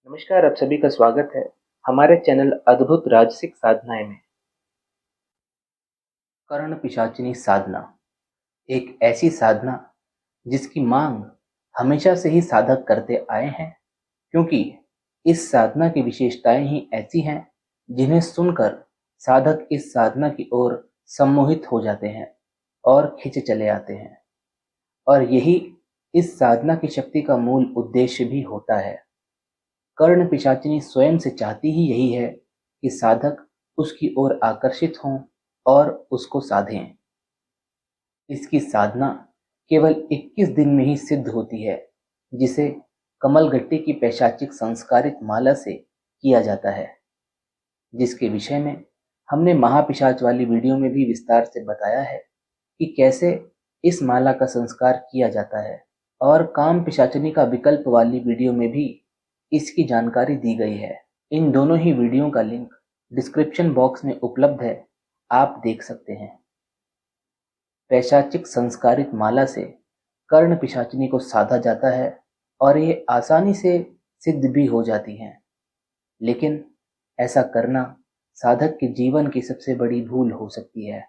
नमस्कार, आप सभी का स्वागत है हमारे चैनल अद्भुत राजसिक साधनाएं में। कर्ण पिशाचिनी साधना एक ऐसी साधना जिसकी मांग हमेशा से ही साधक करते आए हैं, क्योंकि इस साधना की विशेषताएं ही ऐसी हैं जिन्हें सुनकर साधक इस साधना की ओर सम्मोहित हो जाते हैं और खिंचे चले आते हैं। और यही इस साधना की शक्ति का मूल उद्देश्य भी होता है। कर्ण पिशाचिनी स्वयं से चाहती ही यही है कि साधक उसकी ओर आकर्षित हों और उसको साधें। इसकी साधना केवल 21 दिन में ही सिद्ध होती है, जिसे कमलगट्टी की पैशाचिक संस्कारित माला से किया जाता है, जिसके विषय में हमने महापिशाच वाली वीडियो में भी विस्तार से बताया है कि कैसे इस माला का संस्कार किया जाता है। और काम पिशाचिनी का विकल्प वाली वीडियो में भी इसकी जानकारी दी गई है। इन दोनों ही वीडियो का लिंक डिस्क्रिप्शन बॉक्स में उपलब्ध है, आप देख सकते हैं। पैशाचिक संस्कारित माला से कर्ण पिशाचिनी को साधा जाता है और ये आसानी से सिद्ध भी हो जाती हैं। लेकिन ऐसा करना साधक के जीवन की सबसे बड़ी भूल हो सकती है।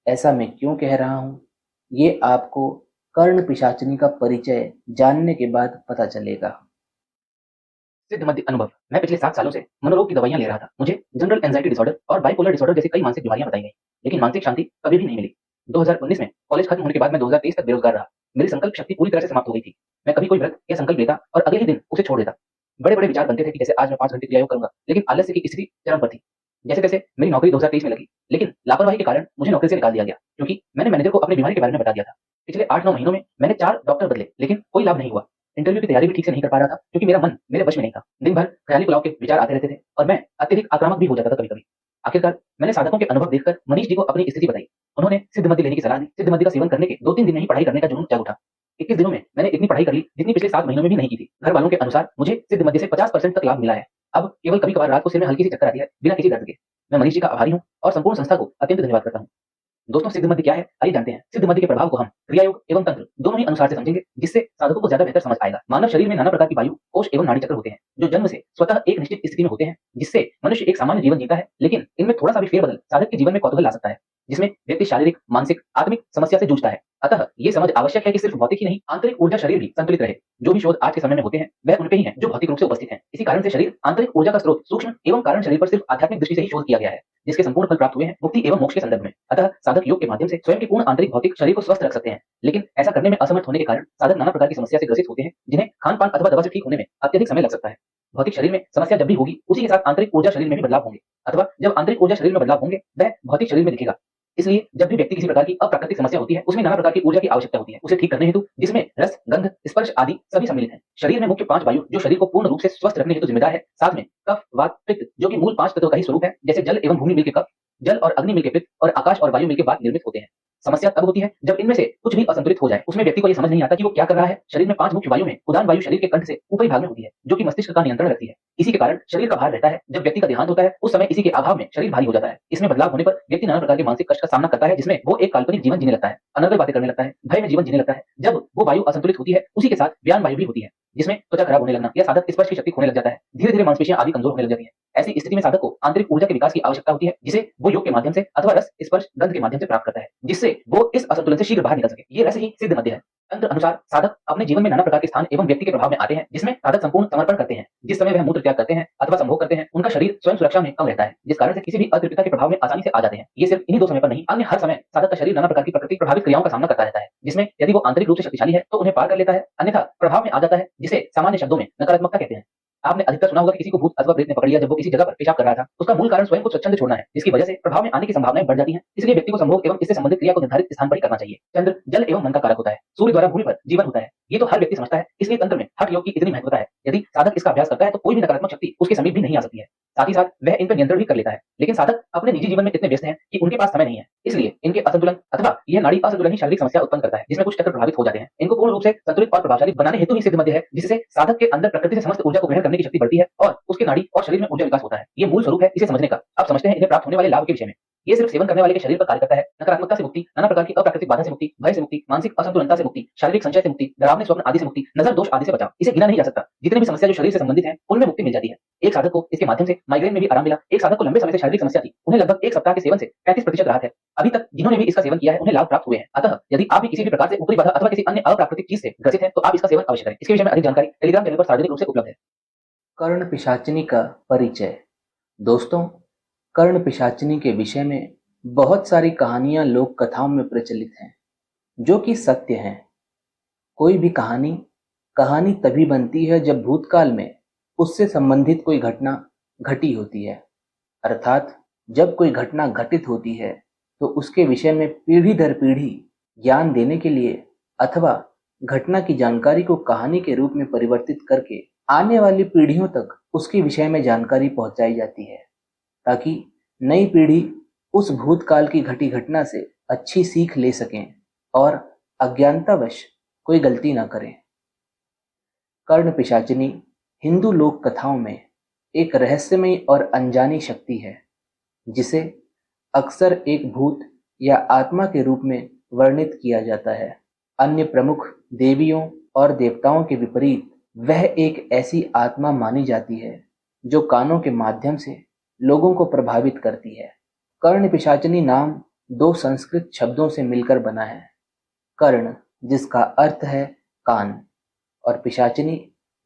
ऐसा मैं क्यों कह रहा हूँ, ये आपको कर्ण पिशाचिनी का परिचय जानने के बाद पता चलेगा। सिद्ध मध्य अनुभव। मैं पिछले 7 सालों से मनोरोग की दवाइयां ले रहा था। मुझे जनरल एंजाइटी डिसऑर्डर और बाइपोलर डिसऑर्डर जैसी कई मानसिक बीमारियां बताई गई, लेकिन मानसिक शांति कभी भी नहीं मिली। 2019 में कॉलेज खत्म होने के बाद मैं 2023 तक बेरोजगार रहा। मेरी संकल्प शक्ति पूरी तरह से समाप्त हो गई थी। मैं कभी कोई व्रत या संकल्प लेता और अगले ही दिन उसे छोड़ देता। बड़े-बड़े विचार बनते थे कि जैसे आज मैं 5 घंटे क्रियायोग करूंगा, लेकिन आलस्य की स्थिति चरम पर थी। जैसे-तैसे मेरी नौकरी 2023 में लगी, लेकिन लापरवाही के कारण मुझे नौकरी से निकाल दिया गया, क्योंकि मैंने मैनेजर को अपनी बीमारी के बारे में बता दिया था। पिछले 8-9 महीनों में मैंने 4 डॉक्टर बदले, लेकिन कोई लाभ नहीं हुआ। इंटरव्यू की तैयारी भी ठीक से नहीं कर पा रहा था, क्योंकि मेरा मन मेरे वश में नहीं था। दिन भर ख्याली पुलाव के विचार आते रहते थे और मैं अत्यधिक आक्रामक भी हो जाता था कभी-कभी। आखिरकार मैंने साधकों के अनुभव देखकर मनीष जी को अपनी स्थिति बताई। उन्होंने सिद्ध मद्य लेने की सलाह दी। सिद्ध मद्य का सेवन करने के 2-3 दिन में ही पढ़ाई करने का जुनून जाग उठा। 21 दिनों में मैंने इतनी पढ़ाई कर ली जितनी पिछले 7 महीनों में भी नहीं की थी। घर वालों के अनुसार मुझे सिद्ध मद्य से 50% तक लाभ मिला है। अब केवल कभी-कभार रात को सिर में हल्की सी चक्कर आती है, बिना किसी दर्द के। मैं मनीष जी का आभारी हूँ और संपूर्ण संस्था को अत्यंत धन्यवाद करता हूँ। दोस्तों, सिद्ध मध्य क्या है, आइए जानते हैं। सिद्ध मध्य के प्रभाव को हम क्रियायोग एवं तंत्र दोनों ही अनुसार से समझेंगे, जिससे साधकों को ज्यादा बेहतर समझ आएगा। मानव शरीर में नाना प्रकार की वायु, कोष एवं नाड़ी चक्र होते हैं, जो जन्म से स्वतः एक निश्चित स्थिति में होते हैं, जिससे मनुष्य एक सामान्य जीवन जीता है। लेकिन इनमें थोड़ा सा भी फेरबदल साधक के जीवन में कौतूहल ला सकता है, जिसमें व्यक्ति शारीरिक, मानसिक, आत्मिक समस्या से जूझता है। अतः ये समझ आवश्यक है कि सिर्फ भौतिक ही नहीं, आंतरिक ऊर्जा शरीर भी संतुलित रहे। जो भी शोध आज के समय में होते हैं, वह उनपे ही है जो भौतिक रूप से उपस्थित हैं। इसी कारण से शरीर आंतरिक ऊर्जा का स्रोत सूक्ष्म एवं कारण शरीर पर सिर्फ आध्यात्मिक दृष्टि से ही शोध किया गया है, जिसके संपूर्ण फल प्राप्त हुए हैं मुक्ति एवं मोक्ष के संदर्भ में। अतः साधक योग के माध्यम से स्वयं के पूर्ण आंतरिक भौतिक शरीर को स्वस्थ रख सकते हैं। लेकिन ऐसा करने में असमर्थ होने के कारण साधक नाना प्रकार की समस्या से ग्रसित होते हैं, जिन्हें खान पान अथवा दवा से ठीक होने में अत्यधिक समय लग सकता है। भौतिक शरीर में समस्या जब भी होगी, उसी के साथ आंतरिक ऊर्जा शरीर में भी बदलाव होंगे, अथवा जब आंतरिक ऊर्जा शरीर में बदलाव होंगे, वह भौतिक शरीर में दिखेगा। इसलिए जब भी व्यक्ति किसी प्रकार की अप्राकृतिक समस्या होती है, उसमें नाना प्रकार की ऊर्जा की आवश्यकता होती है उसे ठीक करने हेतु, जिसमें रस, गंध, स्पर्श आदि सभी सम्मिलित हैं। शरीर में मुख्य 5 वायु जो शरीर को पूर्ण रूप से स्वस्थ रखने हेतु जिम्मेदार है। साथ में कफ, वात, पित्त जो कि मूल 5 तत्वों का ही स्वरूप है, जैसे जल एवं भूमि मिलके कफ, जल और अग्नि मिलके पित्त और आकाश और वायु मिलके वात निर्मित होते हैं। समस्या तब होती है जब इनमें से कुछ भी असंतुलित हो जाए। उसमें व्यक्ति को ये समझ नहीं आता कि वो क्या कर रहा है। शरीर में 5 मुख्य वायु में उदान वायु शरीर के कंठ से ऊपरी भाग में होती है, जो कि मस्तिष्क का नियंत्रण रखती है। इसी के कारण शरीर का भार रहता है। जब व्यक्ति का देहांत होता है, उस समय इसी के अभाव में शरीर भारी हो जाता है। इसमें बदलाव होने पर व्यक्ति नाना प्रकार के मानसिक कष्ट का सामना करता है, जिसमें वो एक काल्पनिक जीवन जीने लगता है, अनर्गल बातें करने लगता है, भय में जीवन जीने लगता है। जब वो वायु असंतुलित होती है, उसी के साथ व्यान वायु भी होती है, जिसमें त्वचा खराब होने लगना या साधक स्पर्श की शक्ति खोने लग जाता है। धीरे-धीरे मांसपेशियां आदि कमजोर होने लग जाती है। ऐसी स्थिति में साधक को आंतरिक ऊर्जा के विकास की आवश्यकता होती है, जिसे वो योग के माध्यम से अथवा रस, स्पर्श, गंध के माध्यम से प्राप्त करता है, जिससे वो इस असंतुलन से शीघ्र बाहर निकल सके। ये रस ही सिद्ध मध्य है। तंत्र अनुसार साधक अपने जीवन में नाना प्रकार के स्थान एवं व्यक्ति के प्रभाव में आते हैं, जिसमें साधक संपूर्ण समर्पण करते हैं। जिस समय वह मूत्र त्याग करते हैं अथवा संभोग करते हैं, उनका शरीर स्वयं सुरक्षा में कम रहता है, जिस कारण से किसी भी अतृप्तता के प्रभाव में आसानी से आ जाते हैं। ये सिर्फ इन्हीं 2 समय पर नहीं, अन्य हर समय साधक का शरीर नाना प्रकार की प्रकृति प्रभावित क्रियाओं का सामना करता रहता है, जिसमें यदि वो आंतरिक रूप से शक्तिशाली है तो उन्हें पार कर लेता है, अन्यथा प्रभाव में आ जाता है, जिसे सामान्य शब्दों में नकारात्मकता कहते हैं। आपने अधिकतर सुना होगा कि किसी को भूत अथवा प्रेत ने पकड़ लिया जब वो किसी जगह पर पेशाब कर रहा था। उसका मूल कारण स्वयं को स्वच्छंद छोड़ना है, जिसकी वजह से प्रभाव में आने की संभावनाएं बढ़ जाती हैं। इसलिए व्यक्ति को संभोग एवं इससे संबंधित क्रिया को निर्धारित स्थान पर ही करना चाहिए। चंद्र जल एवं मन का कारक होता है। सूर्य द्वारा भूमि पर जीवन होता है। ये तो हर व्यक्ति समझता है, इसलिए तंत्र में हठ योग की इतनी महत्वता है। यदि साधक इसका अभ्यास करता है तो कोई भी नकारात्मक शक्ति उसके समीप भी नहीं आ सकती है। साथ ही साथ वह इन पर नियंत्रण भी कर लेता है। लेकिन साधक अपने निजी जीवन में इतने व्यस्त हैं कि उनके पास समय नहीं है। इसलिए इनके असंतुलन अथवा यह नाड़ी असंतुलन ही शारीरिक समस्या उत्पन्न करता है, जिसमें कुछ चक्र प्रभावित हो जाते हैं। इनको पूर्ण रूप से संतुलित और प्रभावशाली बनाने हेतु ही सिद्ध मध्य है, जिससे साधक के अंदर प्रकृति से समस्त ऊर्जा को ग्रहण करने की शक्ति बढ़ती है और उसके नाड़ी और शरीर में ऊर्जा विकास होता है। ये मूल स्वरूप है इसे समझने का। अब समझते हैं इन्हें प्राप्त होने वाले लाभ के विषय में। ये सिर्फ सेवन करने वाले के शरीर पर कार्य करता है। नकारात्मकता से मुक्ति, नाना प्रकार की अप्राकृतिक बाधा से मुक्ति, भय से मुक्ति, मानसिक असंतुलनता से मुक्ति, शारीरिक संचय से मुक्ति, डरावने स्वप्न आदि से मुक्ति, नजर दोष आदि से बचाव। इसे गिना नहीं जा सकता। जितनी भी समस्या जो शरीर से संबंधित है, उनमें मुक्ति मिल जाती है। एक साधक को इसके माध्यम से माइग्रेन में भी आराम मिला। एक साधक को लंबे समय से शारीरिक समस्या थी, उन्हें लगभग एक सप्ताह के सेवन से 35% राहत है। अभी तक जिन्होंने भी इसका सेवन किया है, उन्हें लाभ प्राप्त हुए हैं। अतः यदि आप भी किसी भी प्रकार से ऊपरी बाधा अथवा किसी अन्य अप्राकृतिक चीज से ग्रसित हैं, तो आप इसका सेवन अवश्य करें। इसके विषय में अधिक जानकारी टेलीग्राम चैनल पर सार्वजनिक रूप से उपलब्ध है। कर्ण पिशाचिनी का परिचय। दोस्तों, कर्ण पिशाचिनी के विषय में बहुत सारी कहानियां लोक कथाओं में प्रचलित हैं, जो कि सत्य हैं। कोई भी कहानी तभी बनती है जब भूतकाल में उससे संबंधित कोई घटना घटी होती है। अर्थात जब कोई घटना घटित होती है तो उसके विषय में पीढ़ी दर पीढ़ी ज्ञान देने के लिए अथवा घटना की जानकारी को कहानी के रूप में परिवर्तित करके आने वाली पीढ़ियों तक उसके विषय में जानकारी पहुंचाई जाती है, ताकि नई पीढ़ी उस भूतकाल की घटी घटना से अच्छी सीख ले सकें और अज्ञानतावश कोई गलती ना करें। कर्ण पिशाचिनी हिंदू लोक कथाओं में एक रहस्यमयी और अनजानी शक्ति है, जिसे अक्सर एक भूत या आत्मा के रूप में वर्णित किया जाता है। अन्य प्रमुख देवियों और देवताओं के विपरीत वह एक ऐसी आत्मा मानी जाती है जो कानों के माध्यम से लोगों को प्रभावित करती है। कर्ण पिशाचिनी नाम दो संस्कृत शब्दों से मिलकर बना है। कर्ण जिसका अर्थ है कान और पिशाचिनी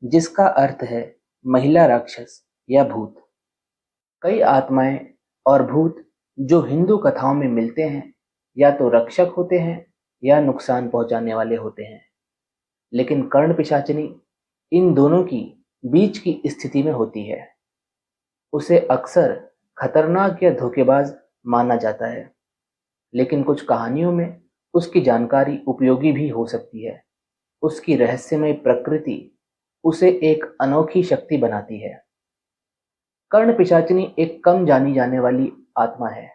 जिसका अर्थ है महिला राक्षस या भूत। कई आत्माएं और भूत जो हिंदू कथाओं में मिलते हैं या तो रक्षक होते हैं या नुकसान पहुंचाने वाले होते हैं, लेकिन कर्ण पिशाचिनी इन दोनों की बीच की स्थिति में होती है। उसे अक्सर खतरनाक या धोखेबाज माना जाता है, लेकिन कुछ कहानियों में उसकी जानकारी उपयोगी भी हो सकती है। उसकी रहस्यमय प्रकृति उसे एक अनोखी शक्ति बनाती है। कर्ण पिशाचिनी एक कम जानी जाने वाली आत्मा है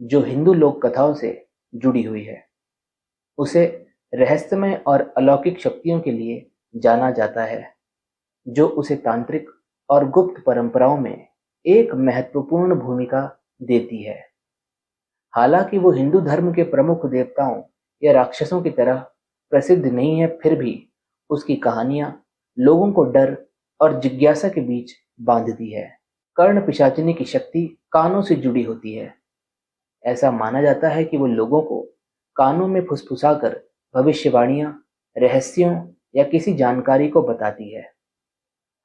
जो हिंदू लोक कथाओं से जुड़ी हुई है। उसे रहस्यमय और अलौकिक शक्तियों के लिए जाना जाता है, जो उसे तांत्रिक और गुप्त परंपराओं में एक महत्वपूर्ण भूमिका देती है। हालांकि वो हिंदू धर्म के प्रमुख देवताओं या राक्षसों की तरह प्रसिद्ध नहीं है, फिर भी उसकी कहानियां लोगों को डर और जिज्ञासा के बीच बांधती है। कर्ण पिशाचिनी की शक्ति कानों से जुड़ी होती है। ऐसा माना जाता है कि वो लोगों को कानों में फुसफुसाकर भविष्यवाणियां, रहस्यों या किसी जानकारी को बताती है।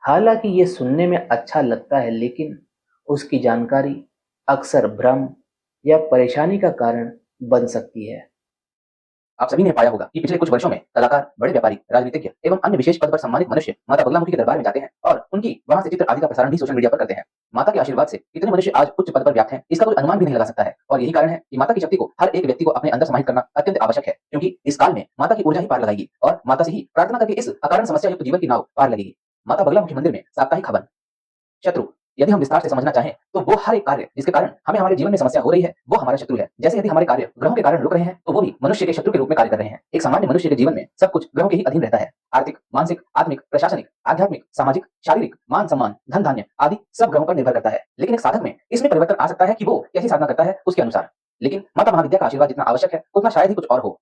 हालांकि ये सुनने में अच्छा लगता है, लेकिन उसकी जानकारी अक्सर भ्रम या परेशानी का कारण बन सकती है। आप सभी ने पाया होगा कि पिछले कुछ वर्षों में कलाकार, बड़े व्यापारी, राजनीतिज्ञ एवं अन्य विशेष पद पर सम्मानित मनुष्य माता बगलामुखी के दरबार में जाते हैं और उनकी वहां से चित्र आदि का प्रसारण भी सोशल मीडिया पर करते हैं। माता के आशीर्वाद से कितने मनुष्य आज उच्च पद पर व्याप्त हैं, इसका कोई अनुमान भी नहीं लगा सकता है। और यही कारण है कि माता की शक्ति को हर एक व्यक्ति को अपने अंदर समाहित करना अत्यंत आवश्यक है, क्योंकि इस काल में माता की ऊर्जा ही पार लगाएगी और माता से ही प्रार्थना करके इस अकारण समस्या युक्त जीवन की नाव पार लगेगी। माता बगलामुखी मंदिर में साप्ताहिक हवन। शत्रु, यदि हम विस्तार से समझना चाहें तो वो हर एक कार्य जिसके कारण हमें हमारे जीवन में समस्या हो रही है, वो हमारा शत्रु है। जैसे यदि हमारे कार्य ग्रहों के कारण रुक रहे हैं, तो वो भी मनुष्य के शत्रु के रूप में कार्य कर रहे हैं। एक सामान्य मनुष्य के जीवन में सब कुछ ग्रहों के ही अधीन रहता है। आर्थिक, मानसिक, आत्मिक, प्रशासनिक, आध्यात्मिक, सामाजिक, शारीरिक, मान सम्मान, धन धान्य आदि सब ग्रहों पर निर्भर करता है। लेकिन एक साधक में इसमें परिवर्तन आ सकता है कि वो कैसी साधना करता है उसके अनुसार। लेकिन माता महाविद्या का आशीर्वाद जितना आवश्यक है, उतना शायद ही कुछ और हो।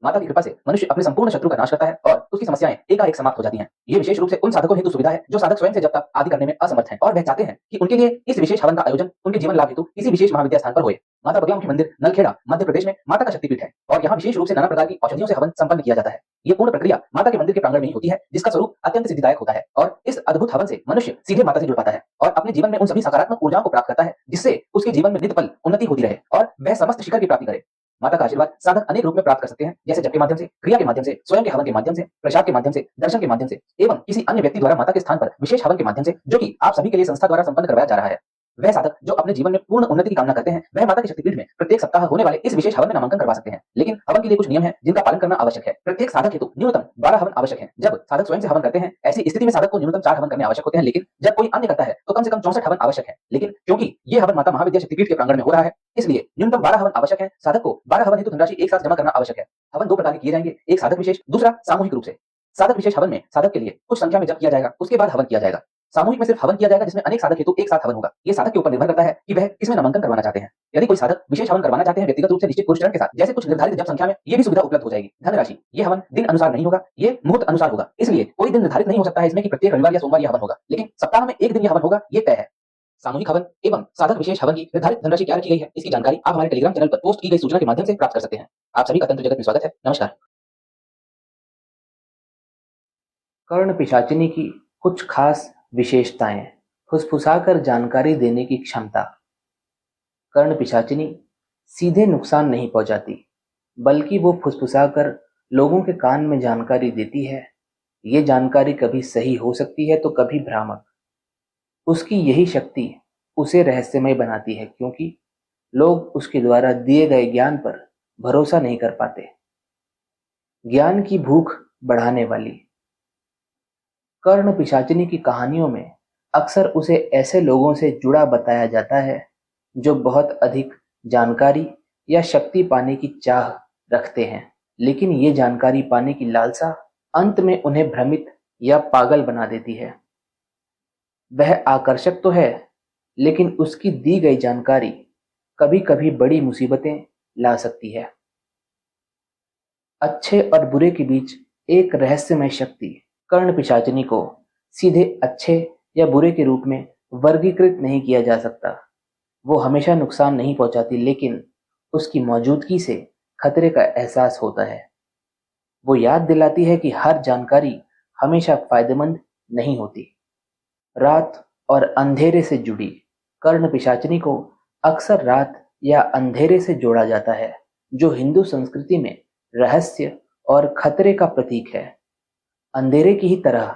माता की कृपा से मनुष्य अपने संपूर्ण शत्रु का नाश करता है और उसकी समस्याएं एकाएक समाप्त हो जाती हैं। ये विशेष रूप से उन साधकों हेतु सुविधा है जो साधक स्वयं से जब तक आदि करने में असमर्थ हैं और वह चाहते हैं कि उनके लिए इस विशेष हवन का आयोजन उनके जीवन लाभ हेतु किसी विशेष महाविद्या स्थान पर होए। माता बगलामुखी मंदिर नलखेड़ा मध्य प्रदेश में माता का शक्तिपीठ है और यहाँ विशेष रूप से नाना प्रकार की औषधियों से हवन संपन्न किया जाता है। ये पूर्ण प्रक्रिया माता के मंदिर के प्रांगण में ही होती है, जिसका स्वरूप अत्यंत सिद्धिदायक होता है और इस अद्भुत हवन से मनुष्य सीधे माता से जुड़ पाता है और अपने जीवन में उन सभी सकारात्मक ऊर्जाओं को प्राप्त करता है, जिससे उसके जीवन में नित्य पल उन्नति होती रहे और वह समस्त शिखर की प्राप्ति करे। माता का आशीर्वाद साधक अनेक रूप में प्राप्त कर सकते हैं, जैसे जप के माध्यम से, क्रिया के माध्यम से, स्वयं के हवन के माध्यम से, प्रसाद के माध्यम से, दर्शन के माध्यम से एवं किसी अन्य व्यक्ति द्वारा माता के स्थान पर विशेष हवन के माध्यम से, जो कि आप सभी के लिए संस्था द्वारा संपन्न करवाया जा रहा है। वह साधक जो अपने जीवन में पूर्ण उन्नति की कामना करते हैं, वह माता के शक्तिपीठ में प्रत्येक सप्ताह होने वाले इस विशेष हवन में नामांकन करवा सकते हैं। लेकिन हवन के लिए कुछ नियम हैं जिनका पालन करना आवश्यक है। प्रत्येक साधक हेतु न्यूनतम 12 हवन आवश्यक है। जब साधक स्वयं से हवन करते हैं, ऐसी स्थिति में साधक को न्यूनतम 4 हवन करने आवश्यक होते हैं, लेकिन जब कोई अन्य करता है तो कम से कम 64 हवन आवश्यक है। लेकिन क्योंकि ये हवन माता महाविद्या शक्तिपीठ के प्रांगण में हो रहा है, इसलिए न्यूनतम 12 हवन आवश्यक है। साधक को 12 हवन हेतु धनराशि एक साथ जमा करना आवश्यक है। हवन दो प्रकार के किए जाएंगे, एक साधक विशेष, दूसरा सामूहिक रूप से। साधक विशेष हवन में साधक के लिए कुछ संख्या में जप किया जाएगा, उसके बाद हवन किया जाएगा। सामूहिक में सिर्फ हवन किया जाएगा जिसमें अनेक साधक हेतु एक साथ हवन होगा। ये साधक के ऊपर निर्भर करता है कि वह किसमें नामांकन करवाना चाहते हैं। यदि कोई साधक विशेष हवन करवाना चाहते हैं व्यक्तिगत रूप से निश्चित पुरुष चरण के साथ जैसे कुछ निर्धारित जप संख्या में, ये भी सुविधा उपलब्ध हो जाएगी। धनराशि, ये हवन दिन अनुसार नहीं होगा, ये मुहूर्त अनुसार होगा, इसलिए कोई दिन निर्धारित नहीं हो सकता है इसमें कि प्रत्येक रविवार या सोमवार यह हवन होगा, लेकिन सप्ताह में एक दिन यह हवन होगा, ये तय है। सामूहिक हवन एवं साधक विशेष हवन की निर्धारित धनराशि क्या रखी गई है, इसकी जानकारी आप हमारे टेलीग्राम चैनल पर पोस्ट की गई सूचना के माध्यम से प्राप्त कर सकते हैं। आप सभी का तंत्र जगत में स्वागत है। नमस्कार। कर्ण पिशाचिनी की कुछ खास विशेषताएं। फुसफुसाकर जानकारी देने की क्षमता। कर्ण पिशाचिनी सीधे नुकसान नहीं पहुंचाती, बल्कि वो फुसफुसाकर लोगों के कान में जानकारी देती है। ये जानकारी कभी सही हो सकती है तो कभी भ्रामक। उसकी यही शक्ति उसे रहस्यमय बनाती है, क्योंकि लोग उसके द्वारा दिए गए ज्ञान पर भरोसा नहीं कर पाते। ज्ञान की भूख बढ़ाने वाली। कर्ण पिशाचिनी की कहानियों में अक्सर उसे ऐसे लोगों से जुड़ा बताया जाता है जो बहुत अधिक जानकारी या शक्ति पाने की चाह रखते हैं, लेकिन ये जानकारी पाने की लालसा अंत में उन्हें भ्रमित या पागल बना देती है। वह आकर्षक तो है, लेकिन उसकी दी गई जानकारी कभी कभी बड़ी मुसीबतें ला सकती है। अच्छे और बुरे के बीच एक रहस्यमय शक्ति। कर्ण पिशाचिनी को सीधे अच्छे या बुरे के रूप में वर्गीकृत नहीं किया जा सकता। वो हमेशा नुकसान नहीं पहुंचाती, लेकिन उसकी मौजूदगी से खतरे का एहसास होता है। वो याद दिलाती है कि हर जानकारी हमेशा फायदेमंद नहीं होती। रात और अंधेरे से जुड़ी। कर्ण पिशाचिनी को अक्सर रात या अंधेरे से जोड़ा जाता है, जो हिंदू संस्कृति में रहस्य और खतरे का प्रतीक है। अंधेरे की ही तरह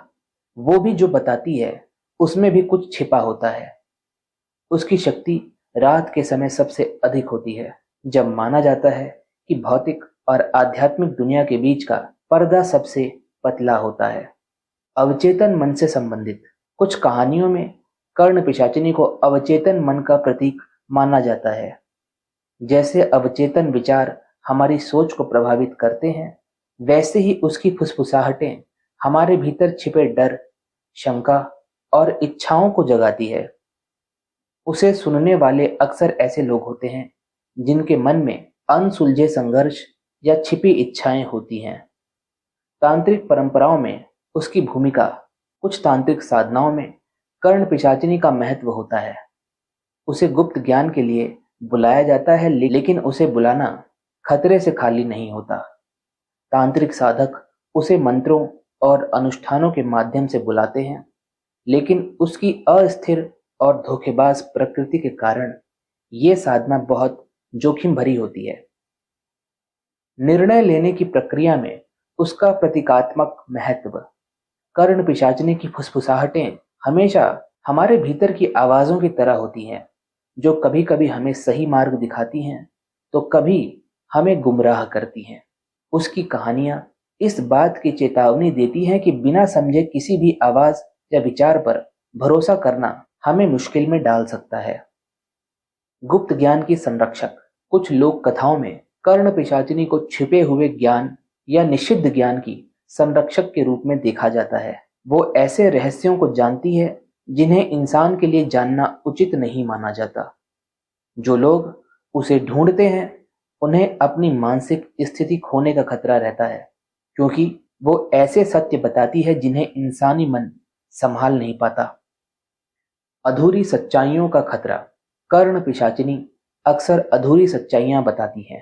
वो भी जो बताती है उसमें भी कुछ छिपा होता है। उसकी शक्ति रात के समय सबसे अधिक होती है, जब माना जाता है कि भौतिक और आध्यात्मिक दुनिया के बीच का पर्दा सबसे पतला होता है। अवचेतन मन से संबंधित। कुछ कहानियों में कर्ण पिशाचिनी को अवचेतन मन का प्रतीक माना जाता है। जैसे अवचेतन विचार हमारी सोच को प्रभावित करते हैं, वैसे ही उसकी फुसफुसाहटें हमारे भीतर छिपे डर, शंका और इच्छाओं को जगाती है। उसे सुनने वाले अक्सर ऐसे लोग होते हैं जिनके मन में अनसुलझे संघर्ष या छिपी इच्छाएं होती हैं। तांत्रिक परंपराओं में उसकी भूमिका। कुछ तांत्रिक साधनाओं में कर्ण पिशाचिनी का महत्व होता है। उसे गुप्त ज्ञान के लिए बुलाया जाता है, लेकिन उसे बुलाना खतरे से खाली नहीं होता। तांत्रिक साधक उसे मंत्रों और अनुष्ठानों के माध्यम से बुलाते हैं, लेकिन उसकी अस्थिर और धोखेबाज प्रकृति के कारण ये साधना बहुत जोखिम भरी होती है। निर्णय लेने की प्रक्रिया में उसका प्रतीकात्मक महत्व। कर्ण पिशाचिनी की फुसफुसाहटें हमेशा हमारे भीतर की आवाजों की तरह होती हैं, जो कभी कभी हमें सही मार्ग दिखाती हैं तो कभी हमें गुमराह करती हैं। उसकी कहानियां इस बात की चेतावनी देती हैं कि बिना समझे किसी भी आवाज या विचार पर भरोसा करना हमें मुश्किल में डाल सकता है। गुप्त ज्ञान की संरक्षक। कुछ लोक कथाओं में कर्ण पिशाचिनी को छिपे हुए ज्ञान या निषिद्ध ज्ञान की संरक्षक के रूप में देखा जाता है। वो ऐसे रहस्यों को जानती है जिन्हें इंसान के लिए जानना उचित नहीं माना जाता। जो लोग उसे ढूंढते हैं उन्हें अपनी मानसिक स्थिति खोने का खतरा रहता है, क्योंकि वो ऐसे सत्य बताती है जिन्हें इंसानी मन संभाल नहीं पाता। अधूरी सच्चाइयों का खतरा। कर्ण पिशाचिनी अक्सर अधूरी सच्चाइयां बताती है।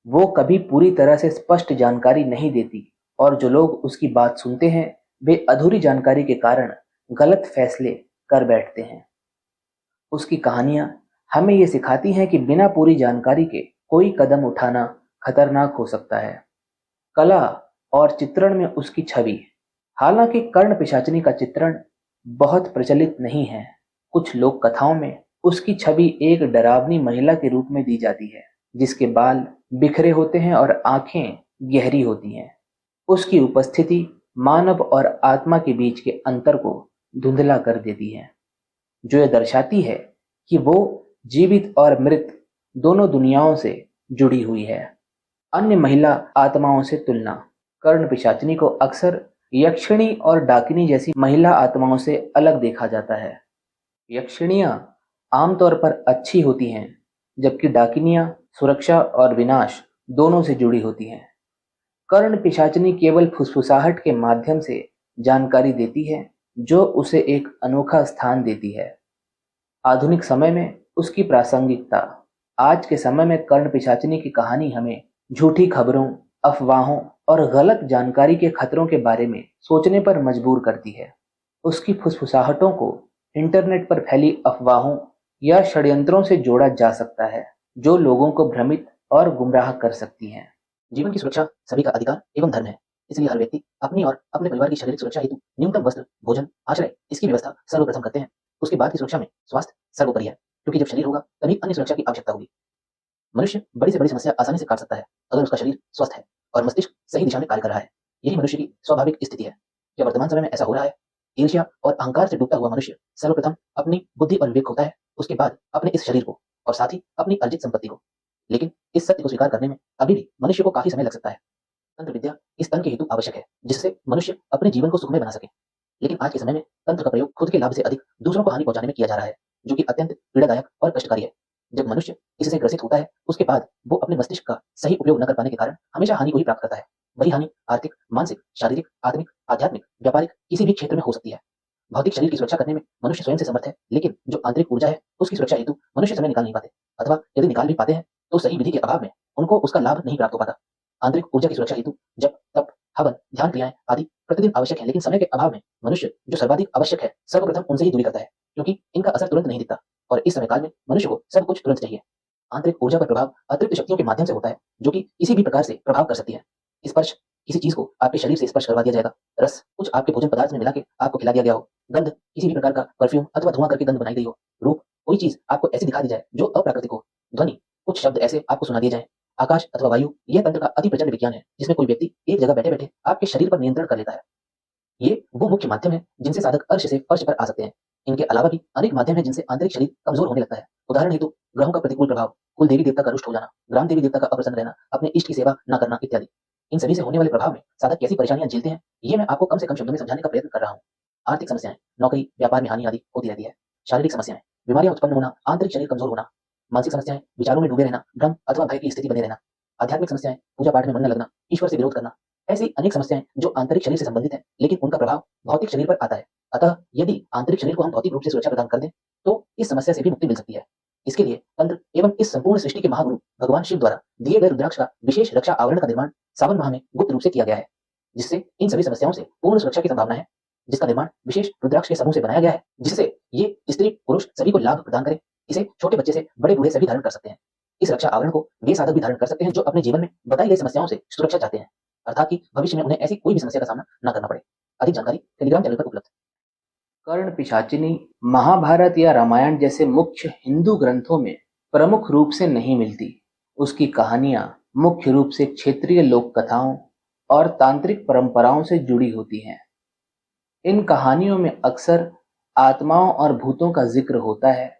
वो कभी पूरी तरह से स्पष्ट जानकारी नहीं देती, और जो लोग उसकी बात सुनते हैं वे अधूरी जानकारी के कारण गलत फैसले कर बैठते हैं। उसकी कहानियां हमें ये सिखाती हैं कि बिना पूरी जानकारी के कोई कदम उठाना खतरनाक हो सकता है। कला और चित्रण में उसकी छवि। हालांकि कर्ण पिशाचिनी का चित्रण बहुत प्रचलित नहीं है। कुछ लोक कथाओं में उसकी छवि एक डरावनी महिला के रूप में दी जाती है, जिसके बाल बिखरे होते हैं और आंखें गहरी होती हैं। उसकी उपस्थिति मानव और आत्मा के बीच के अंतर को धुंधला कर देती है, जो यह दर्शाती है कि वो जीवित और मृत दोनों दुनियाओं से जुड़ी हुई है। अन्य महिला आत्माओं से तुलना। कर्ण पिशाचिनी को अक्सर यक्षिणी और डाकिनी जैसी महिला आत्माओं से अलग देखा जाता है। यक्षिणियां आमतौर पर अच्छी होती हैं, जबकि डाकिनियां सुरक्षा और विनाश दोनों से जुड़ी होती हैं। कर्ण पिशाचिनी केवल फुसफुसाहट के माध्यम से जानकारी देती है, जो उसे एक अनोखा स्थान देती है। आधुनिक समय में उसकी प्रासंगिकता। आज के समय में कर्ण पिशाचिनी की कहानी हमें झूठी खबरों, अफवाहों और गलत जानकारी के खतरों के बारे में सोचने पर मजबूर करती है। उसकी फुसफुसाहटों को इंटरनेट पर फैली अफवाहों या षड्यंत्रों से जोड़ा जा सकता है, जो लोगों को भ्रमित और गुमराह कर सकती हैं। जीवन की सुरक्षा सभी का अधिकार एवं धर्म है। इसलिए हर व्यक्ति अपनी और अपने परिवार की शारीरिक सुरक्षा हेतु न्यूनतम वस्त्र, भोजन, आश्रय इसकी व्यवस्था सर्वप्रथम करते हैं। उसके बाद की सुरक्षा में स्वास्थ्य सर्वोपरि है, क्योंकि जब शरीर होगा तभी अन्य सुरक्षा की आवश्यकता होगी। मनुष्य बड़ी से बड़ी समस्या आसानी से काट सकता है अगर उसका शरीर स्वस्थ है और मस्तिष्क सही दिशा में कार्य कर रहा है। यही मनुष्य की स्वाभाविक स्थिति है। क्या वर्तमान समय में ऐसा हो रहा है? ईर्ष्या और अहंकार से डूबता हुआ मनुष्य सर्वप्रथम अपनी बुद्धि और विवेक खोता है, उसके बाद अपने इस शरीर को और साथ ही अपनी अर्जित संपत्ति को। लेकिन इस सत्य को स्वीकार करने में अभी भी मनुष्य को काफी समय लग सकता है। तंत्र विद्या इस तन के हेतु आवश्यक है, जिससे मनुष्य अपने जीवन को सुखमय बना सके। लेकिन आज के समय में तंत्र का प्रयोग खुद के लाभ से अधिक दूसरों को हानि पहुंचाने में किया जा रहा है, जो कि अत्यंत पीड़ादायक और कष्टकारी है। जब मनुष्य इससे ग्रसित होता है, उसके बाद वो अपने मस्तिष्क का सही उपयोग न कर पाने के कारण हमेशा हानि को ही प्राप्त करता है। वही हानि आर्थिक, मानसिक, शारीरिक, आत्मिक, आध्यात्मिक, व्यापारिक किसी भी क्षेत्र में हो सकती है। भौतिक शरीर की सुरक्षा करने में मनुष्य स्वयं से समर्थ है, लेकिन जो आंतरिक ऊर्जा है उसकी सुरक्षा हेतु मनुष्य समय निकाल नहीं पाते, अथवा यदि निकाल भी पाते हैं तो सही विधि के अभाव में उनको उसका लाभ नहीं प्राप्त हो पाता। आंतरिक ऊर्जा की सुरक्षा हेतु जप, तप, हवन, ध्यान क्रियाएं आदि प्रतिदिन आवश्यक है, लेकिन समय के अभाव में मनुष्य जो सर्वाधिक आवश्यक है सर्वप्रथम उनसे ही दूरी करता है, क्योंकि इनका असर तुरंत नहीं दिखता और इस समय काल में मनुष्य को सब कुछ तुरंत चाहिए। आंतरिक ऊर्जा पर प्रभाव अतिरिक्त शक्तियों के माध्यम से होता है, जो कि किसी भी प्रकार से प्रभाव कर सकती है। स्पर्श, किसी चीज को आपके शरीर से स्पर्श करवा दिया जाएगा। रस, कुछ आपके भोजन पदार्थ में मिला के आपको खिला दिया गया हो। गंध, किसी भी प्रकार का परफ्यूम अथवा धुआं करके गंध बनाई गई हो। रूप, कोई चीज आपको ऐसी दिखा दी जाए जो अप्राकृतिक हो। ध्वनि, कुछ शब्द ऐसे आपको सुना दिए जाए। आकाश अथवा वायु, यह तंत्र का अति प्रचंड विज्ञान है, जिसमें कोई व्यक्ति एक जगह बैठे बैठे आपके शरीर पर नियंत्रण कर लेता है। ये वो मुख्य माध्यम है जिनसे साधक अर्श से फर्श पर आ सकते हैं। इनके अलावा भी अनेक माध्यम है जिनसे आंतरिक शरीर कमजोर होने लगता है। उदाहरण हेतु ग्रहों का प्रतिकूल प्रभाव, कुल देवी देवता का रुष्ट हो जाना, ग्राम देवी देवता का अप्रसन्न रहना, अपने इष्ट की सेवा न करना इत्यादि। इन सभी से होने वाले प्रभाव में साधक कैसी परेशानियां झेलते हैं, ये मैं आपको कम से कम शब्दों में समझाने का प्रयत्न कर रहा हूँ। आर्थिक समस्याएं, नौकरी व्यापार में हानि आदि होती रहती है। शारीरिक समस्याएं, बीमारियां उत्पन्न होना, आंतरिक शरीर कमजोर होना। मानसिक समस्याएं, विचारों में डूबे रहना, भ्रम अथवा भय की स्थिति बने रहना। आध्यात्मिक समस्याएं, पूजा पाठ में मन न लगना, ईश्वर से विरोध करना। ऐसी अनेक समस्याएं जो आंतरिक शरीर से संबंधित है, लेकिन उनका प्रभाव भौतिक शरीर पर आता है। अतः यदि आंतरिक शरीर को हम भौतिक रूप से सुरक्षा प्रदान कर दें, तो इस समस्या से भी मुक्ति मिल सकती है। इसके लिए तंत्र एवं इस संपूर्ण सृष्टि के महागुरु भगवान शिव द्वारा दिए गए रुद्राक्ष का विशेष रक्षा आवरण का निर्माण सावन माह में गुप्त रूप से किया गया है, जिससे इन सभी समस्याओं से पूर्ण सुरक्षा की संभावना है। जिसका निर्माण विशेष रुद्राक्ष के समूह से बनाया गया है, जिससे ये स्त्री पुरुष सभी को लाभ प्रदान करे। इसे छोटे बच्चे से बड़े बूढ़े सभी धारण कर सकते हैं। इस रक्षा आवरण को वे साधक भी धारण कर सकते हैं जो अपने जीवन में बताई गई समस्याओं से सुरक्षा चाहते हैं, अर्थात कि भविष्य में उन्हें ऐसी कोई भी समस्या का सामना न करना पड़े। अधिक जानकारी टेलीग्राम चैनल पर उपलब्ध। कर्ण पिशाचिनी महाभारत या रामायण जैसे मुख्य हिंदू ग्रंथों में प्रमुख रूप से नहीं मिलती। उसकी कहानियां मुख्य रूप से क्षेत्रीय लोक कथाओं और तांत्रिक परंपराओं से जुड़ी होती हैं। इन कहानियों में अक्सर आत्माओं और भूतों का जिक्र होता है,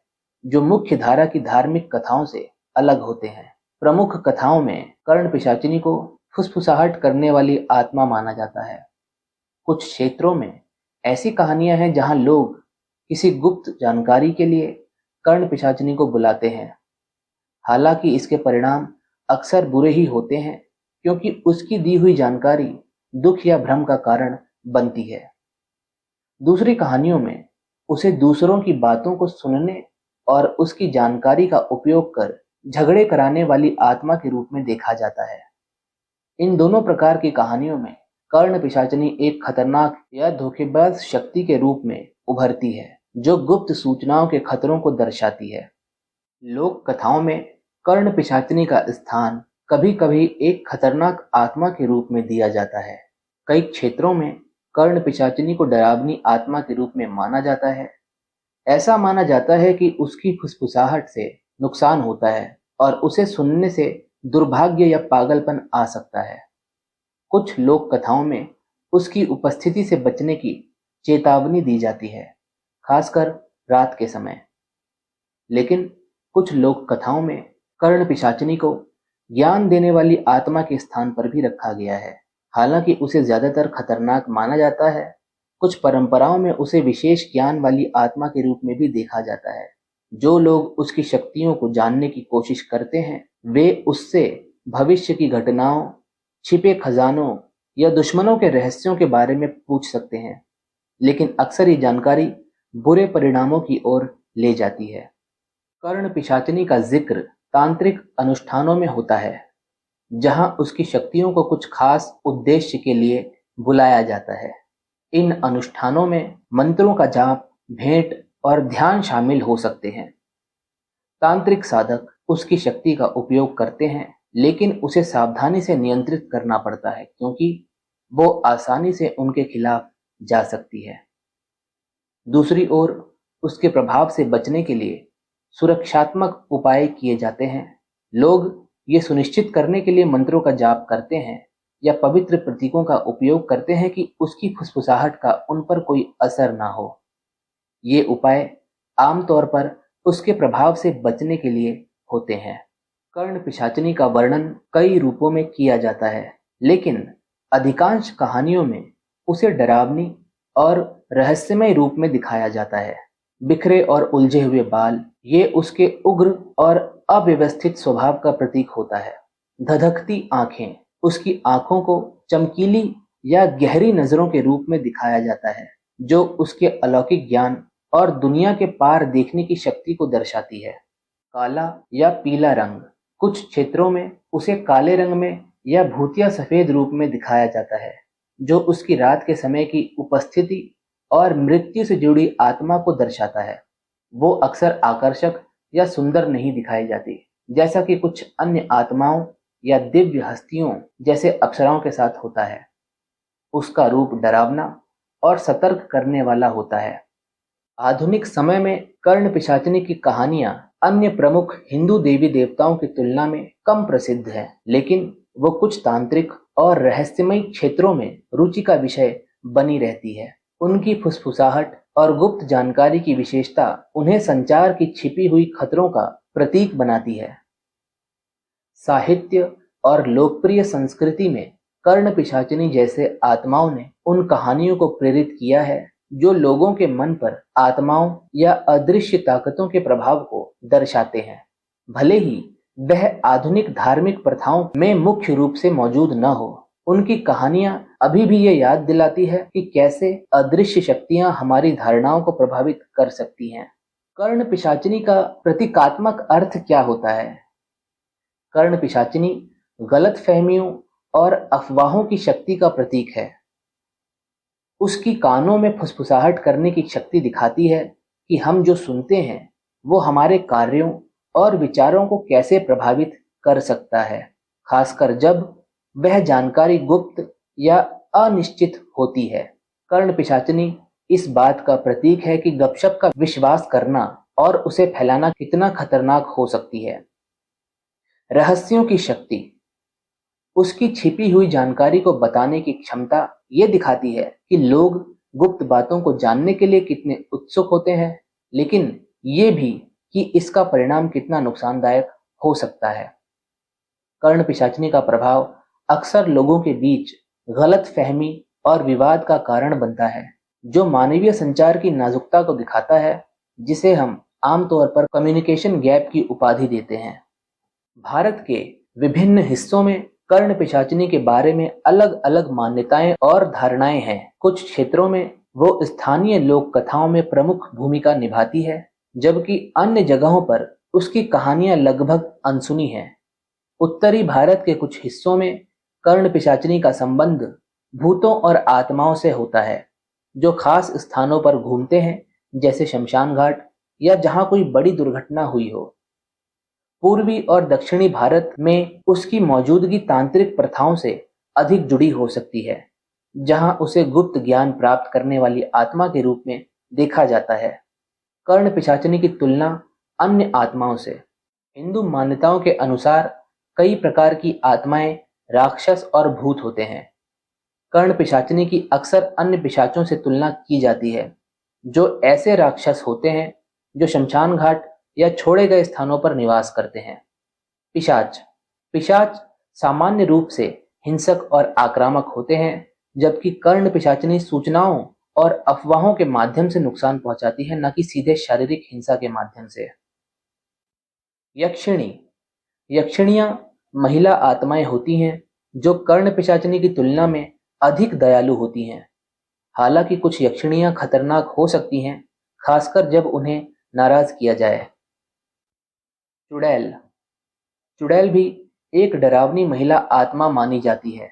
जो मुख्य धारा की धार्मिक कथाओं से अलग होते हैं। प्रमुख कथाओं में कर्ण पिशाचिनी को फुसफुसाहट करने वाली आत्मा माना जाता है। कुछ क्षेत्रों में ऐसी कहानियां हैं जहां लोग किसी गुप्त जानकारी के लिए कर्ण पिशाचिनी को बुलाते हैं। हालांकि इसके परिणाम अक्सर बुरे ही होते हैं, क्योंकि उसकी दी हुई जानकारी दुख या भ्रम का कारण बनती है। दूसरी कहानियों में उसे दूसरों की बातों को सुनने और उसकी जानकारी का उपयोग कर झगड़े कराने वाली आत्मा के रूप में देखा जाता है। इन दोनों प्रकार की कहानियों में कर्ण पिशाचिनी एक खतरनाक या धोखेबाज शक्ति के रूप में उभरती है, जो गुप्त सूचनाओं के खतरों को दर्शाती है। लोक कथाओं में कर्ण पिशाचिनी का स्थान कभी कभी एक खतरनाक आत्मा के रूप में दिया जाता है। कई क्षेत्रों में कर्ण पिशाचिनी को डरावनी आत्मा के रूप में माना जाता है। ऐसा माना जाता है कि उसकी फुसफुसाहट से नुकसान होता है और उसे सुनने से दुर्भाग्य या पागलपन आ सकता है। कुछ लोक कथाओं में उसकी उपस्थिति से बचने की चेतावनी दी जाती है, खासकर रात के समय। लेकिन कुछ लोक कथाओं में कर्ण पिशाचिनी को ज्ञान देने वाली आत्मा के स्थान पर भी रखा गया है। हालांकि उसे ज्यादातर खतरनाक माना जाता है, कुछ परंपराओं में उसे विशेष ज्ञान वाली आत्मा के रूप में भी देखा जाता है। जो लोग उसकी शक्तियों को जानने की कोशिश करते हैं, वे उससे भविष्य की घटनाओं, छिपे खजानों या दुश्मनों के रहस्यों के बारे में पूछ सकते हैं, लेकिन अक्सर ये जानकारी बुरे परिणामों की ओर ले जाती है। कर्ण पिशाचिनी का जिक्र तांत्रिक अनुष्ठानों में होता है, जहां उसकी शक्तियों को कुछ खास उद्देश्य के लिए बुलाया जाता है। इन अनुष्ठानों में मंत्रों का जाप, भेंट और ध्यान शामिल हो सकते हैं। तांत्रिक साधक उसकी शक्ति का उपयोग करते हैं, लेकिन उसे सावधानी से नियंत्रित करना पड़ता है, क्योंकि वो आसानी से उनके खिलाफ जा सकती है। दूसरी ओर उसके प्रभाव से बचने के लिए सुरक्षात्मक उपाय किए जाते हैं। लोग ये सुनिश्चित करने के लिए मंत्रों का जाप करते हैं या पवित्र प्रतीकों का उपयोग करते हैं कि उसकी फुसफुसाहट का उन पर कोई असर ना हो। ये उपाय आमतौर पर उसके प्रभाव से बचने के लिए होते हैं। कर्ण पिशाचिनी का वर्णन कई रूपों में किया जाता है, लेकिन अधिकांश कहानियों में उसे डरावनी और रहस्यमय रूप में दिखाया जाता है। बिखरे और उलझे हुए बाल, ये उसके उग्र और अव्यवस्थित स्वभाव का प्रतीक होता है। धधकती आंखें, उसकी आंखों को चमकीली या गहरी नजरों के रूप में दिखाया जाता है, जो उसके अलौकिक ज्ञान और दुनिया के पार देखने की शक्ति को दर्शाती है। काला या पीला रंग, कुछ क्षेत्रों में उसे काले रंग में या भूतिया सफेद रूप में दिखाया जाता है, जो उसकी रात के समय की उपस्थिति और मृत्यु से जुड़ी आत्मा को दर्शाता है। वो अक्सर आकर्षक या सुंदर नहीं दिखाई जाती, जैसा कि कुछ अन्य आत्माओं या दिव्य हस्तियों जैसे अप्सराओं के साथ होता है। उसका रूप डरावना और सतर्क करने वाला होता है। आधुनिक समय में कर्ण पिशाचिनी की कहानियां अन्य प्रमुख हिंदू देवी देवताओं की तुलना में कम प्रसिद्ध है, लेकिन वो कुछ तांत्रिक और रहस्यमय क्षेत्रों में रुचि का विषय बनी रहती है। उनकी फुसफुसाहट और गुप्त जानकारी की विशेषता उन्हें संचार की छिपी हुई खतरों का प्रतीक बनाती है। साहित्य और लोकप्रिय संस्कृति में कर्ण पिशाचिनी जैसे आत्माओं ने उन कहानियों को प्रेरित किया है, जो लोगों के मन पर आत्माओं या अदृश्य ताकतों के प्रभाव को दर्शाते हैं। भले ही वह आधुनिक धार्मिक प्रथाओं में मुख्य रूप से मौजूद न हो, उनकी कहानियां अभी भी ये याद दिलाती है कि कैसे अदृश्य शक्तियां हमारी धारणाओं को प्रभावित कर सकती हैं। कर्ण पिशाचिनी का प्रतीकात्मक अर्थ क्या होता है? कर्ण पिशाचिनी गलत फहमियों और अफवाहों की शक्ति का प्रतीक है। उसकी कानों में फुसफुसाहट करने की शक्ति दिखाती है कि हम जो सुनते हैं वो हमारे कार्यों और विचारों को कैसे प्रभावित कर सकता है, खासकर जब वह जानकारी गुप्त या अनिश्चित होती है। कर्ण पिशाचिनी इस बात का प्रतीक है कि गपशप का विश्वास करना और उसे फैलाना कितना खतरनाक हो सकती है। रहस्यों की शक्ति, उसकी छिपी हुई जानकारी को बताने की क्षमता ये दिखाती है कि लोग गुप्त बातों को जानने के लिए कितने उत्सुक होते हैं, लेकिन ये भी कि इसका परिणाम कितना नुकसानदायक हो सकता है। कर्ण पिशाचिनी का प्रभाव अक्सर लोगों के बीच गलत फहमी और विवाद का कारण बनता है, जो मानवीय संचार की नाजुकता को दिखाता है, जिसे हम आमतौर पर कम्युनिकेशन गैप की उपाधि देते हैं। भारत के विभिन्न हिस्सों में कर्ण पिशाचिनी के बारे में अलग अलग मान्यताएं और धारणाएं हैं। कुछ क्षेत्रों में वो स्थानीय लोक कथाओं में प्रमुख भूमिका निभाती है, जबकि अन्य जगहों पर उसकी कहानियां लगभग अनसुनी हैं। उत्तरी भारत के कुछ हिस्सों में कर्ण पिशाचिनी का संबंध भूतों और आत्माओं से होता है, जो खास स्थानों पर घूमते हैं, जैसे शमशान घाट या जहां कोई बड़ी दुर्घटना हुई हो। पूर्वी और दक्षिणी भारत में उसकी मौजूदगी तांत्रिक प्रथाओं से अधिक जुड़ी हो सकती है, जहां उसे गुप्त ज्ञान प्राप्त करने वाली आत्मा के रूप में देखा जाता है। कर्ण पिशाचिनी की तुलना अन्य आत्माओं से, हिंदू मान्यताओं के अनुसार कई प्रकार की आत्माएं राक्षस और भूत होते हैं। कर्ण पिशाचिनी की अक्सर अन्य पिशाचों से तुलना की जाती है, जो ऐसे राक्षस होते हैं जो शमशान घाट या छोड़े गए स्थानों पर निवास करते हैं। पिशाच, पिशाच सामान्य रूप से हिंसक और आक्रामक होते हैं, जबकि कर्ण पिशाचिनी सूचनाओं और अफवाहों के माध्यम से नुकसान पहुंचाती है, न कि सीधे शारीरिक हिंसा के माध्यम से। यक्षिणी यक्षिणियां महिला आत्माएं होती हैं जो कर्ण पिशाचिनी की तुलना में अधिक दयालु होती हैं। हालांकि कुछ यक्षिणियां खतरनाक हो सकती हैं, खासकर जब उन्हें नाराज किया जाए। चुड़ैल चुड़ैल भी एक डरावनी महिला आत्मा मानी जाती है,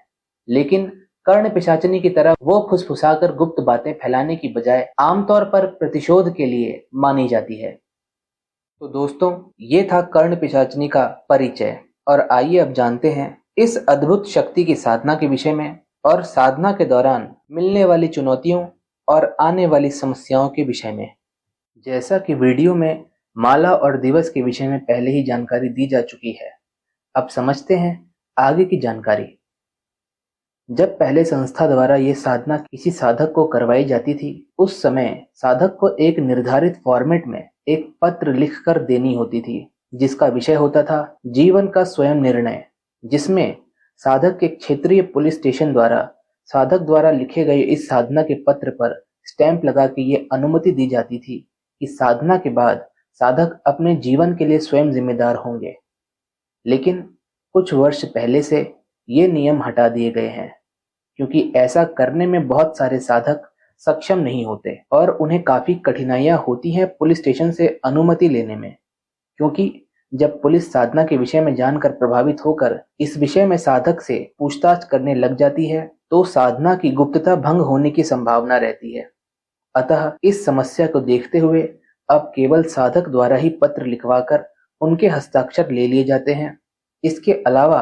लेकिन कर्ण पिशाचिनी की तरह वो फुसफुसाकर गुप्त बातें फैलाने की बजाय आमतौर पर प्रतिशोध के लिए मानी जाती है। तो दोस्तों, ये था कर्ण पिशाचिनी का परिचय, और आइए अब जानते हैं इस अद्भुत शक्ति की साधना के विषय में और साधना के दौरान मिलने वाली चुनौतियों और आने वाली समस्याओं के विषय में। जैसा कि वीडियो में माला और दिवस के विषय में पहले ही जानकारी दी जा चुकी है, अब समझते हैं आगे की जानकारी। जब पहले संस्था द्वारा ये साधना किसी साधक को करवाई जाती थी, उस समय साधक को एक निर्धारित फॉर्मेट में एक पत्र लिखकर देनी होती थी, जिसका विषय होता था जीवन का स्वयं निर्णय, जिसमें साधक के क्षेत्रीय पुलिस स्टेशन द्वारा साधक द्वारा लिखे गए इस साधना के पत्र पर स्टैंप लगा के ये अनुमति दी जाती थी कि साधना के बाद साधक अपने जीवन के लिए स्वयं जिम्मेदार होंगे। लेकिन कुछ वर्ष पहले से ये नियम हटा दिए गए हैं, क्योंकि ऐसा करने में बहुत सारे साधक सक्षम नहीं होते और उन्हें काफी कठिनाइयां होती हैं पुलिस स्टेशन से अनुमति लेने में। क्योंकि जब पुलिस साधना के विषय में जानकर प्रभावित होकर इस विषय में साधक से पूछताछ करने लग जाती है, तो साधना की गुप्तता भंग होने की संभावना रहती है। अतः इस समस्या को देखते हुए अब केवल साधक द्वारा ही पत्र लिखवाकर उनके हस्ताक्षर ले लिए जाते हैं। इसके अलावा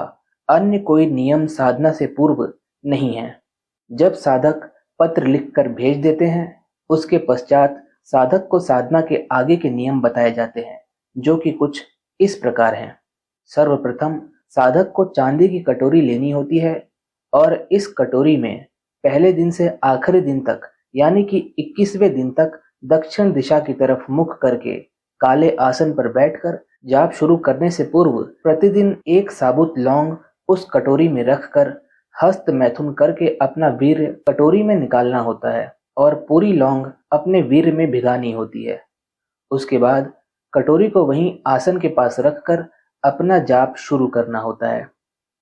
अन्य कोई नियम साधना से पूर्व नहीं है। जब साधक पत्र लिखकर भेज देते हैं, उसके पश्चात साधक को साधना के आगे के नियम बताए जाते हैं, जो कि कुछ इस प्रकार हैं। सर्वप्रथम साधक को चांदी की कटोरी लेनी होती है और इस कटोरी में पहले दिन से आखिरी दिन तक, यानी कि 21वें दिन तक दक्षिण दिशा की तरफ मुख करके काले आसन पर बैठकर जाप शुरू करने से पूर्व प्रतिदिन एक साबुत लौंग उस कटोरी में रखकर हस्त मैथुन करके अपना वीर्य कटोरी में निकालना होता है और पूरी लौंग अपने वीर्य में भिगानी होती है। उसके बाद कटोरी को वहीं आसन के पास रखकर अपना जाप शुरू करना होता है।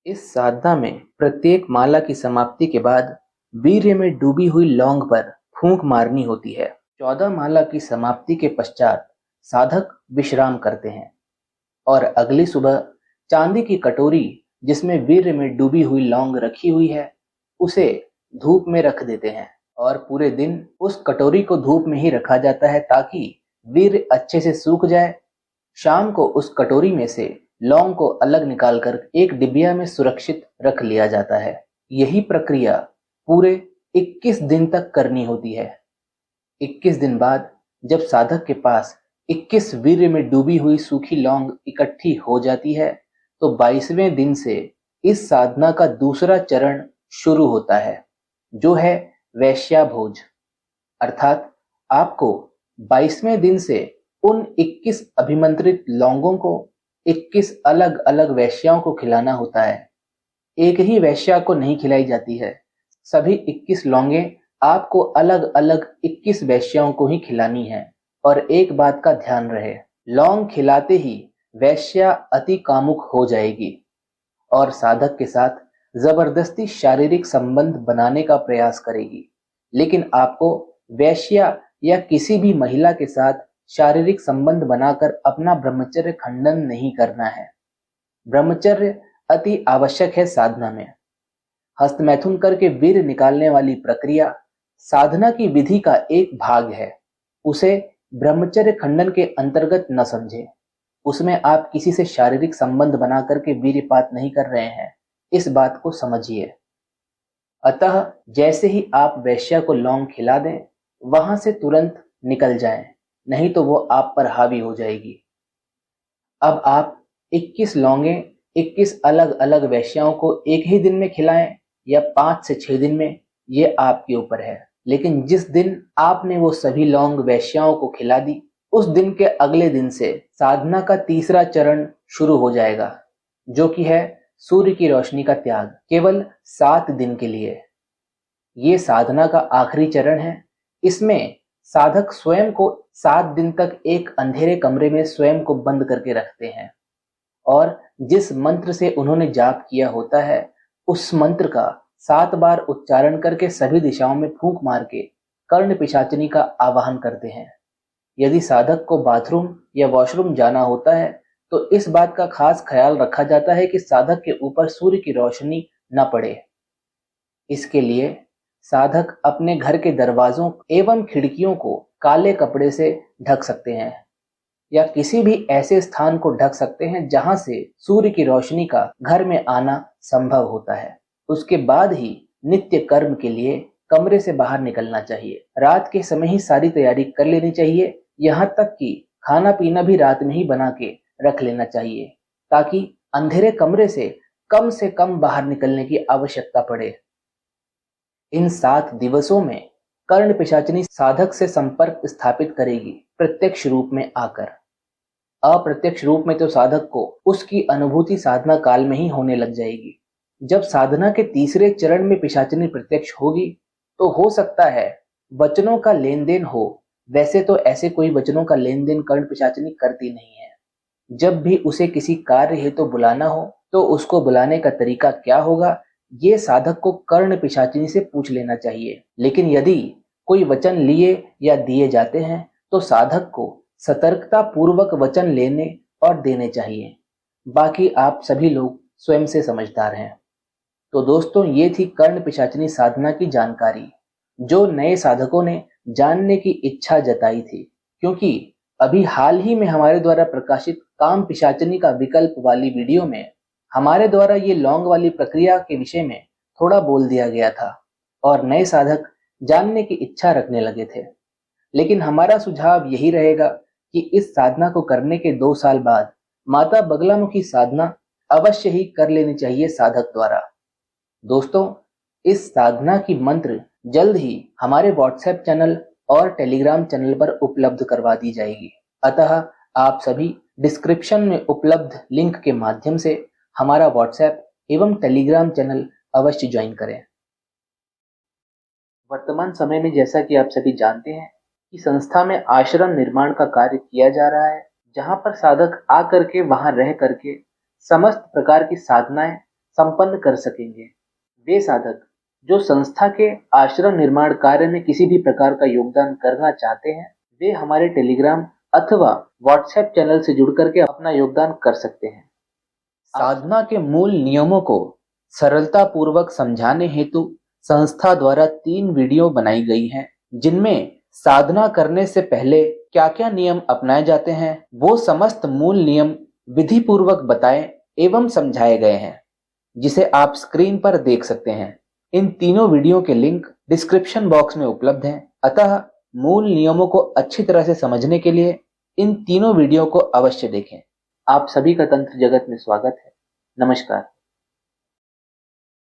इस साधना में प्रत्येक माला की समाप्ति के बाद वीर्य में डूबी हुई लौंग पर फूंक मारनी होती है। 14 माला की समाप्ति के पश्चात साधक विश्राम करते हैं और अगली सुबह चांदी की कटोरी जिसमें वीर्य में डूबी हुई लौंग रखी हुई है, उसे धूप में रख देते हैं और पूरे दिन उस कटोरी को धूप में ही रखा जाता है ताकि वीर्य अच्छे से सूख जाए। शाम को उस कटोरी में से लौंग को अलग निकालकर एक डिबिया में सुरक्षित रख लिया जाता है। यही प्रक्रिया पूरे 21 दिन तक करनी होती है। 21 दिन बाद जब साधक के पास 21 वीर्य में डूबी हुई सूखी लौंग इकट्ठी हो जाती है, तो 22वें दिन से इस साधना का दूसरा चरण शुरू होता है, जो है वैश्या भोज। अर्थात आपको 22वें दिन से उन 21 अभिमंत्रित लौंगों को 21 अलग अलग वैश्याओं को खिलाना होता है। एक ही वैश्या को नहीं खिलाई जाती है, सभी 21 लौंगे आपको अलग अलग 21 वैश्याओं को ही खिलानी है। और एक बात का ध्यान रहे, लौंग खिलाते ही वैश्या अति कामुक हो जाएगी और साधक के साथ जबरदस्ती शारीरिक संबंध बनाने का प्रयास करेगी। लेकिन आपको वैश्या या किसी भी महिला के साथ शारीरिक संबंध बनाकर अपना ब्रह्मचर्य खंडन नहीं करना है। ब्रह्मचर्य अति आवश्यक है साधना में। हस्तमैथुन करके वीर्य निकालने वाली प्रक्रिया साधना की विधि का एक भाग है। उसे ब्रह्मचर्य खंडन के अंतर्गत न समझें। उसमें आप किसी से शारीरिक संबंध बना करके वीर्यपात नहीं कर रहे हैं, इस बात को समझिए। अतः जैसे ही आप वैश्या को लौंग खिला दें, वहां से तुरंत निकल जाएं, नहीं तो वो आप पर हावी हो जाएगी। अब आप 21 लौंगे 21 अलग अलग वैश्याओं को एक ही दिन में खिलाएं या 5 से 6 दिन में, ये आपके ऊपर है। लेकिन जिस दिन आपने वो सभी लौंग वैश्याओं को खिला दी, उस दिन के अगले दिन से साधना का तीसरा चरण शुरू हो जाएगा, जो कि है सूर्य की रोशनी का त्याग केवल 7 दिन के लिए। ये साधना का आखिरी चरण है। इसमें साधक स्वयं को 7 दिन तक एक अंधेरे कमरे में स्वयं को बंद करके रखते हैं और जिस मंत्र से उन्होंने जाप किया होता है उस मंत्र का 7 बार उच्चारण करके सभी दिशाओं में फूंक मार के कर्ण पिशाचिनी का आवाहन करते हैं। यदि साधक को बाथरूम या वॉशरूम जाना होता है तो इस बात का खास ख्याल रखा जाता है कि साधक के ऊपर सूर्य की रोशनी न पड़े। इसके लिए साधक अपने घर के दरवाजों एवं खिड़कियों को काले कपड़े से ढक सकते हैं या किसी भी ऐसे स्थान को ढक सकते हैं जहां से सूर्य की रोशनी का घर में आना संभव होता है। उसके बाद ही नित्य कर्म के लिए कमरे से बाहर निकलना चाहिए। रात के समय ही सारी तैयारी कर लेनी चाहिए। यहाँ तक कि खाना पीना भी रात में ही बना के रख लेना चाहिए ताकि अंधेरे कमरे से कम बाहर निकलने की आवश्यकता पड़े। इन 7 दिवसों में कर्ण पिशाचिनी साधक से संपर्क स्थापित करेगी प्रत्यक्ष रूप में आकर। अप्रत्यक्ष रूप में तो साधक को उसकी अनुभूति साधना काल में ही होने लग जाएगी। जब साधना के तीसरे चरण में पिशाचिनी प्रत्यक्ष होगी तो हो सकता है वचनों का लेन देन हो। वैसे तो ऐसे कोई वचनों का लेन देन कर्ण पिशाचिनी करती नहीं है। जब भी उसे किसी कार्य हेतु बुलाना हो तो उसको बुलाने का तरीका क्या होगा ये साधक को कर्ण पिशाचिनी से पूछ लेना चाहिए। लेकिन यदि कोई वचन लिए या दिए जाते हैं तो साधक को सतर्कता पूर्वक वचन लेने और देने चाहिए। बाकी आप सभी लोग स्वयं से समझदार हैं। तो दोस्तों ये थी कर्ण पिशाचिनी साधना की जानकारी जो नए साधकों ने जानने की इच्छा जताई थी, क्योंकि अभी हाल ही में हमारे द्वारा प्रकाशित काम पिशाचिनी का विकल्प वाली वीडियो में हमारे द्वारा ये लौंग वाली प्रक्रिया के विषय में थोड़ा बोल दिया गया था और नए साधक जानने की इच्छा रखने लगे थे। लेकिन हमारा सुझाव यही रहेगा कि इस साधना को करने के 2 साल बाद माता बगलामुखी साधना अवश्य ही कर लेनी चाहिए साधक द्वारा। दोस्तों इस साधना की मंत्र जल्द ही हमारे व्हाट्सएप चैनल और टेलीग्राम चैनल पर उपलब्ध करवा दी जाएगी। अतः आप सभी डिस्क्रिप्शन में उपलब्ध लिंक के माध्यम से हमारा व्हाट्सएप एवं टेलीग्राम चैनल अवश्य ज्वाइन करें। वर्तमान समय में जैसा कि आप सभी जानते हैं कि संस्था में आश्रम निर्माण का कार्य किया जा रहा है, जहां पर साधक आकर के वहां रह करके समस्त प्रकार की साधनाएं संपन्न कर सकेंगे। वे साधक जो संस्था के आश्रम निर्माण कार्य में किसी भी प्रकार का योगदान करना चाहते हैं वे हमारे टेलीग्राम अथवा व्हाट्सएप चैनल से जुड़ करके अपना योगदान कर सकते हैं। साधना के मूल नियमों को सरलता पूर्वक समझाने हेतु संस्था द्वारा 3 वीडियो बनाई गई हैं, जिनमें साधना करने से पहले क्या क्या नियम अपनाए जाते हैं वो समस्त मूल नियम विधि पूर्वक बताए एवं समझाए गए हैं, जिसे आप स्क्रीन पर देख सकते हैं। इन तीनों वीडियो के लिंक डिस्क्रिप्शन बॉक्स में उपलब्ध हैं। अतः मूल नियमों को अच्छी तरह से समझने के लिए इन तीनों वीडियो को अवश्य देखें। आप सभी का तंत्र जगत में स्वागत है। नमस्कार।